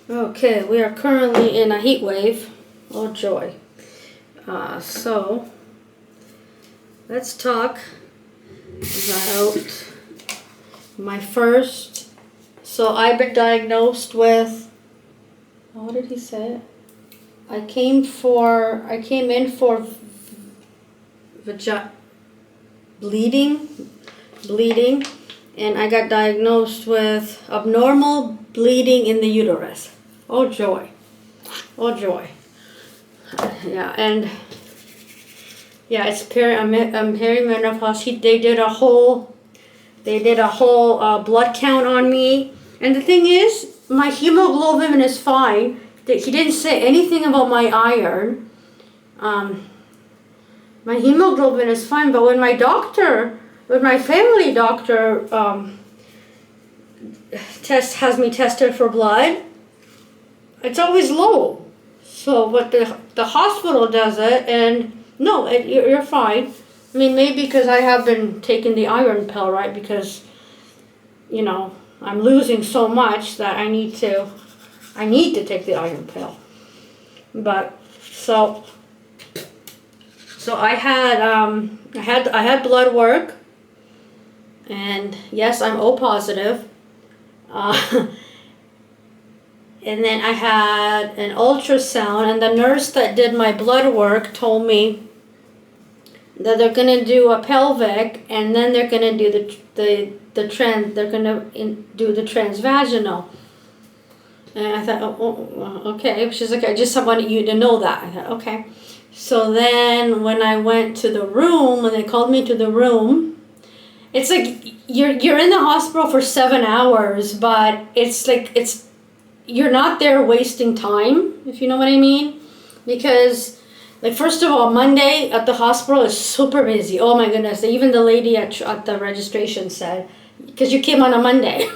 Okay, we are currently in a heat wave. Oh joy. So, let's talk about my first. So I've been diagnosed with, what did he say? I came in for bleeding, and I got diagnosed with abnormal bleeding in the uterus. Oh joy. Oh joy. Yeah, and yeah, I'm perimenopause. They did a whole blood count on me, and the thing is, my hemoglobin is fine. He didn't say anything about my iron. My hemoglobin is fine, but when my family doctor has me tested for blood, it's always low. So, but the hospital does it, and no, you're fine. I mean, maybe because I have been taking the iron pill, right? Because, I'm losing so much that I need to take the iron pill. But so I had blood work, and yes, I'm O positive. And then I had an ultrasound, and the nurse that did my blood work told me that they're gonna do a pelvic, and then they're gonna do the transvaginal. And I thought, okay. She's like, I just wanted you to know that. I thought, okay. So then when I went to the room, when they called me to the room, it's like you're in the hospital for 7 hours, but you're not there wasting time, if you know what I mean. Because, like, first of all, Monday at the hospital is super busy. Oh my goodness. Even the lady at the registration said, because you came on a Monday.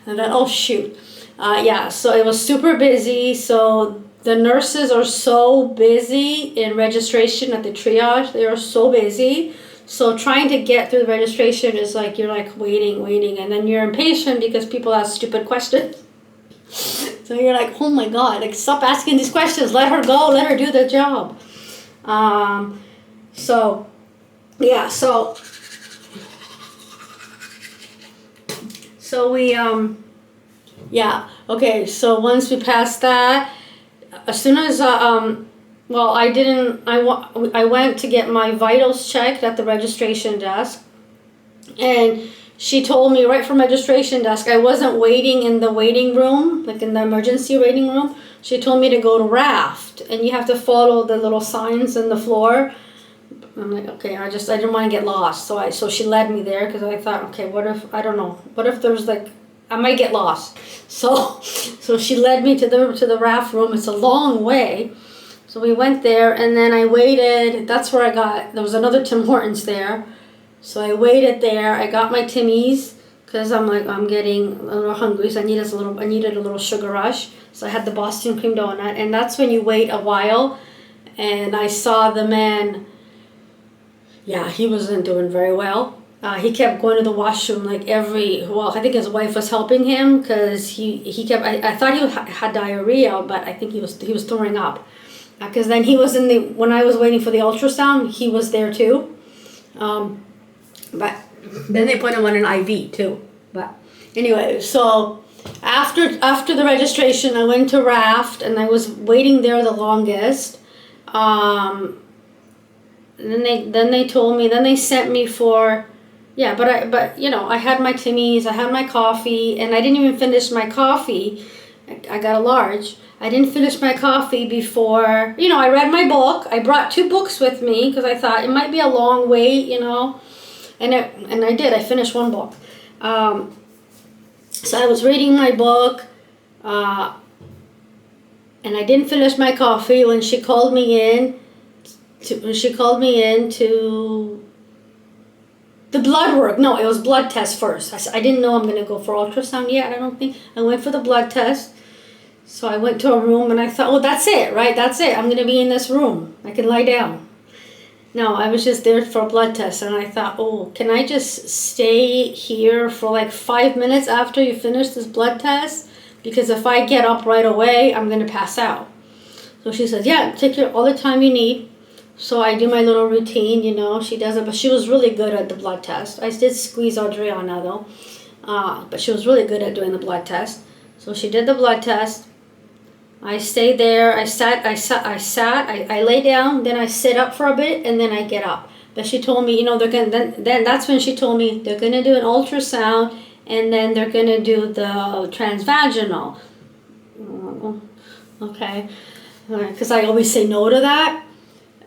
And then, oh shoot. Yeah, so it was super busy. So the nurses are so busy in registration at the triage. They are so busy. So trying to get through the registration is like, you're like waiting. And then you're impatient because people ask stupid questions. So you're like, oh my God, like, stop asking these questions. Let her go. Let her do the job. So we, okay. So once we passed that, as soon as, I went to get my vitals checked at the registration desk, and she told me right from registration desk, I wasn't waiting in the waiting room, like in the emergency waiting room. She told me to go to Raft, and you have to follow the little signs in the floor. I'm like, okay, I didn't want to get lost. So she led me there, because I thought, okay, what if there's like, I might get lost. So she led me to the Raft room. It's a long way. So we went there, and then I waited. That's where there was another Tim Hortons there. So I waited there. I got my Timmies, because I'm getting a little hungry, so I needed a little sugar rush. So I had the Boston cream donut, and that's when you wait a while. And I saw the man. Yeah, he wasn't doing very well. He kept going to the washroom I think his wife was helping him, because he kept. I thought he had diarrhea, but I think he was throwing up. Because then he was when I was waiting for the ultrasound, he was there too. But then they put him on an IV too. But anyway, so after the registration, I went to Raft, and I was waiting there the longest. And then they told me. Then they sent me for, I had my Timmies, I had my coffee, and I didn't even finish my coffee. I got a large. I didn't finish my coffee before, I read my book. I brought 2 books with me, because I thought it might be a long wait, And I did. I finished 1 book. So I was reading my book, and I didn't finish my coffee when she called me in. To the blood work. No, it was blood test first. I didn't know I'm going to go for ultrasound yet. I don't think. I went for the blood test. So I went to a room, and I thought, oh, that's it, right? That's it. I'm going to be in this room. I can lie down. No, I was just there for a blood test, and I thought, oh, can I just stay here for like 5 minutes after you finish this blood test? because if I get up right away, I'm going to pass out. So she says, yeah, take all the time you need. So I do my little routine, you know, she does it, but she was really good at the blood test. I did squeeze Adriana though, but she was really good at doing the blood test. So she did the blood test. I stayed there, I lay down, then I sit up for a bit, and then I get up. But she told me, you know, then that's when she told me they're gonna do an ultrasound, and then they're gonna do the transvaginal. Okay, because I always say no to that.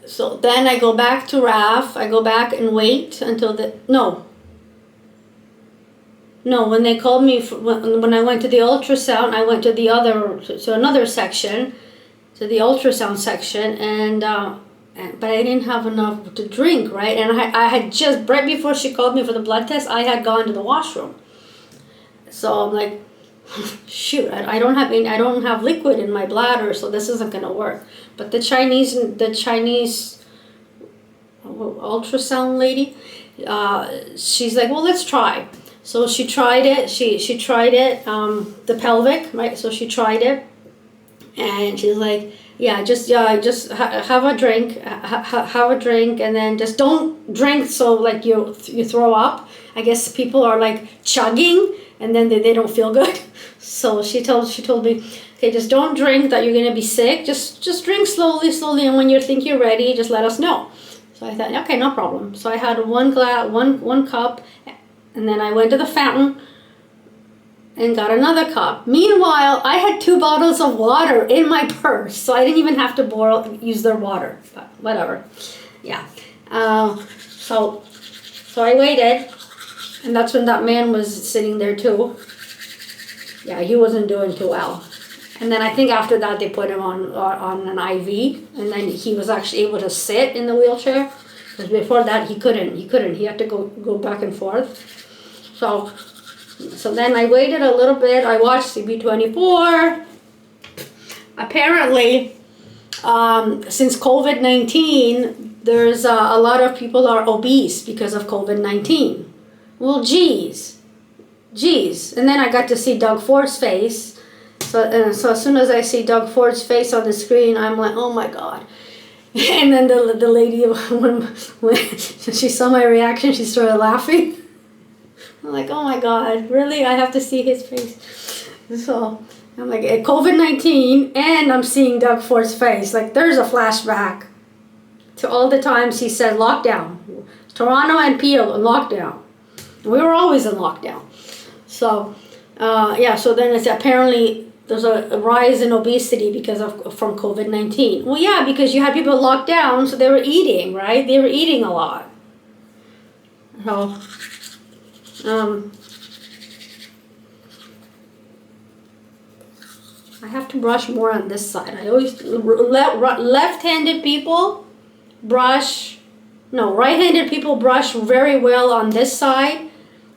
So then I go back to RAF, I go back and wait until when they called me, when I went to the ultrasound, I went to another section, to the ultrasound section, but I didn't have enough to drink, right? And I had just, right before she called me for the blood test, I had gone to the washroom. So I'm like, shoot, I don't have liquid in my bladder, so this isn't gonna work. But the Chinese ultrasound lady, she's like, well, let's try. So she tried it. She tried it, the pelvic, right? So she tried it, and she's like, just have a drink, have a drink, and then just don't drink so like you throw up. I guess people are like chugging, and then they don't feel good. So she told me, okay, just don't drink that you're gonna be sick. Just drink slowly, and when you think you're ready, just let us know. So I thought, okay, no problem. So I had one cup. And then I went to the fountain and got another cup. Meanwhile, I had 2 bottles of water in my purse, so I didn't even have to use their water. But whatever. Yeah. So I waited, and that's when that man was sitting there too. Yeah, he wasn't doing too well. And then I think after that they put him on an IV, and then he was actually able to sit in the wheelchair. Because before that he couldn't. He had to go back and forth. So then I waited a little bit. I watched CB24. Apparently, since COVID-19, there's a lot of people are obese because of COVID-19. Well, geez. And then I got to see Doug Ford's face. So as soon as I see Doug Ford's face on the screen, I'm like, oh my God. And then the lady, when she saw my reaction, she started laughing. I'm like, oh my God, really? I have to see his face. So I'm like, COVID-19, and I'm seeing Doug Ford's face. Like, there's a flashback to all the times he said lockdown. Toronto and Peel in lockdown. We were always in lockdown. So, so then it's apparently there's a rise in obesity from COVID-19. Well, yeah, because you had people locked down, so they were eating, right? They were eating a lot. So, I have to brush more on this side. I always left-handed people right-handed people brush very well on this side,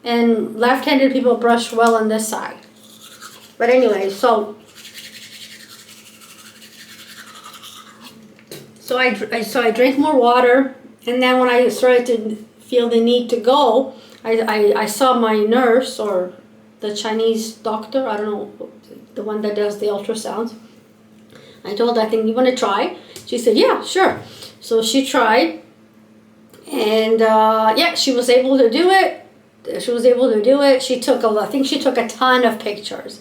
and left-handed people brush well on this side. But anyway, so I drank more water, and then when I started to feel the need to go, I saw my nurse, or the Chinese doctor, I don't know, the one that does the ultrasounds. I told her, I think, you want to try? She said, yeah, sure. So she tried, and she was able to do it. She took a ton of pictures.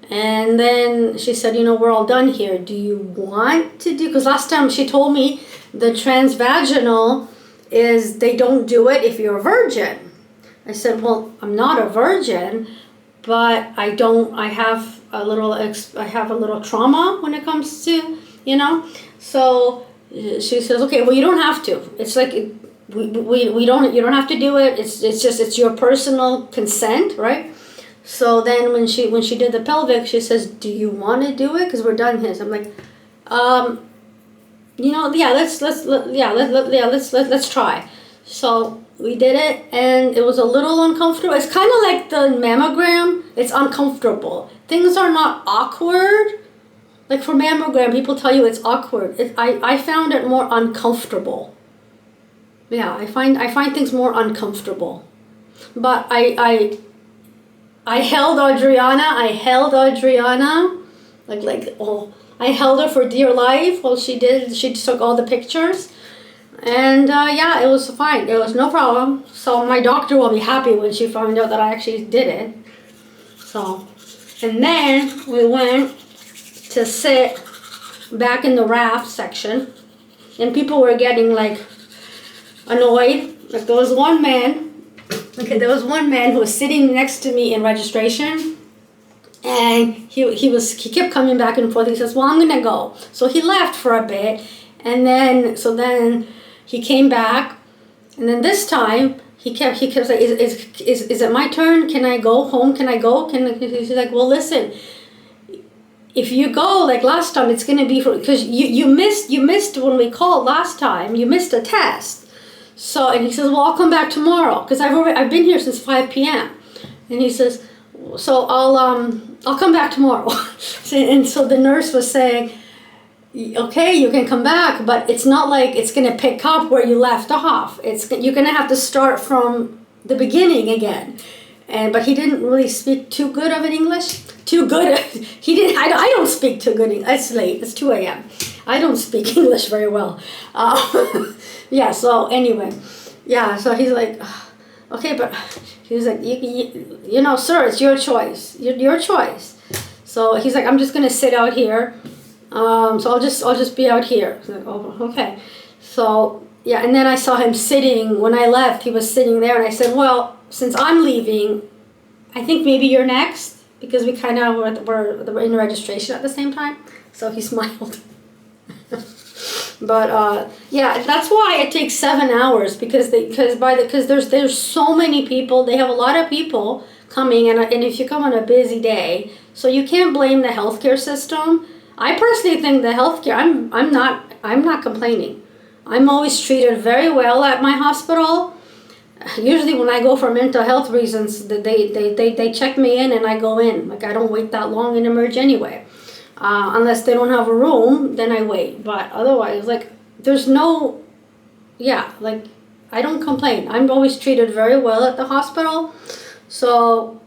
And then she said, we're all done here. Do you want to do, because last time she told me the transvaginal is they don't do it if you're a virgin. I said, well, I'm not a virgin, but I have a little trauma when it comes to, So she says, okay, well, you don't have to. It's like, you don't have to do it. It's your personal consent, right? So then when she did the pelvic, she says, do you want to do it? Because we're done here. So I'm like, let's try. So we did it, and it was a little uncomfortable. It's kind of like the mammogram. It's uncomfortable. Things are not awkward. Like for mammogram, people tell you it's awkward. I found it more uncomfortable. Yeah, I find things more uncomfortable. But I held Adriana, oh, I held her for dear life. Well, she took all the pictures. And yeah, it was fine. It was no problem. So my doctor will be happy when she found out that I actually did it. So, and then we went to sit back in the raft section, and people were getting like annoyed. Like there was one man who was sitting next to me in registration, and he kept coming back and forth. He says, "Well, I'm gonna go." So he left for a bit, and then he came back, and then this time he kept saying, "Is it my turn? Can I go home? Can I go?" He's like, "Well, listen. If you go like last time, it's gonna be because you missed when we called last time. You missed a test." So, and he says, "Well, I'll come back tomorrow because I've been here since 5 p.m." And he says, "So I'll come back tomorrow." And so the nurse was saying, "Okay, you can come back, but it's not like it's gonna pick up where you left off. You're gonna have to start from the beginning again." But he didn't really speak too good of an English. Too good. He didn't. I don't speak too good English. It's late. It's 2 a.m. I don't speak English very well. Yeah. So anyway, yeah. So he's like, "Okay, but," he was like, you know, "Sir, it's your choice. Your choice." So he's like, "I'm just gonna sit out here. So I'll just be out here." So like, "Oh, okay." So yeah, and then I saw him sitting when I left. He was sitting there, and I said, "Well, since I'm leaving, I think maybe you're next." Because we kind of were in registration at the same time. So he smiled. But yeah, that's why it takes 7 hours because there's so many people. They have a lot of people coming, and if you come on a busy day, so you can't blame the healthcare system. I personally think the healthcare. I'm not complaining. I'm always treated very well at my hospital. Usually when I go for mental health reasons, they check me in and I go in. Like I don't wait that long in emerge anyway. Unless they don't have a room, then I wait. But otherwise, like there's no, yeah, like I don't complain. I'm always treated very well at the hospital. So,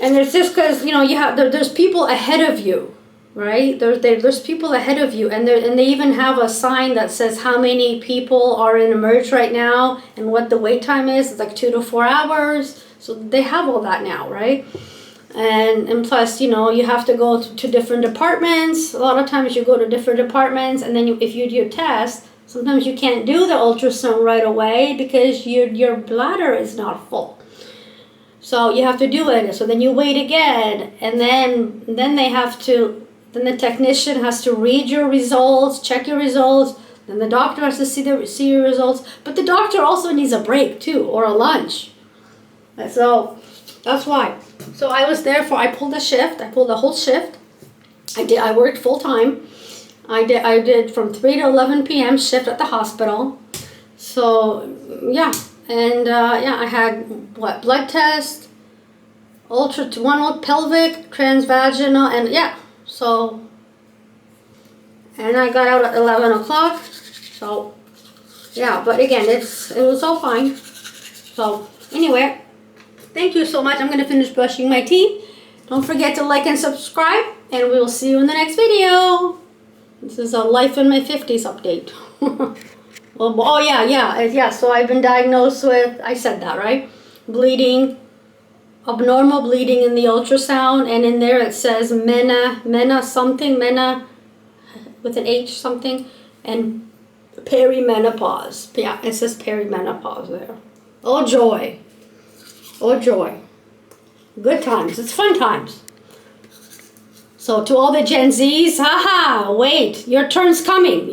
and it's just because, you know, there's people ahead of you. Right? There's people ahead of you, and they even have a sign that says how many people are in emerge right now and what the wait time is. It's like 2 to 4 hours. So they have all that now, right? And plus, you know, you have to go to different departments. A lot of times you go to different departments, and then if you do your test, sometimes you can't do the ultrasound right away because your bladder is not full. So you have to do it. So then you wait again, and then they have to. Then the technician has to read your results, check your results. Then the doctor has to see your results. But the doctor also needs a break too, or a lunch. So that's why. So I was there I pulled a shift. I pulled a whole shift. I worked full time. I did from 3 to 11 p.m. shift at the hospital. So yeah, and yeah, I had blood test, one pelvic, transvaginal, and yeah. So, and I got out at 11 o'clock. So, yeah, but again, it was all fine. So, anyway, thank you so much. I'm going to finish brushing my teeth. Don't forget to like and subscribe, and we will see you in the next video. This is a life in my 50s update. Oh, yeah. So I've been diagnosed with, I said that, right? Bleeding. Abnormal bleeding in the ultrasound, and in there it says mena with an H something, and perimenopause. Yeah, it says perimenopause there. Oh joy. Good times. It's fun times. So to all the Gen Zs, haha, wait, your turn's coming.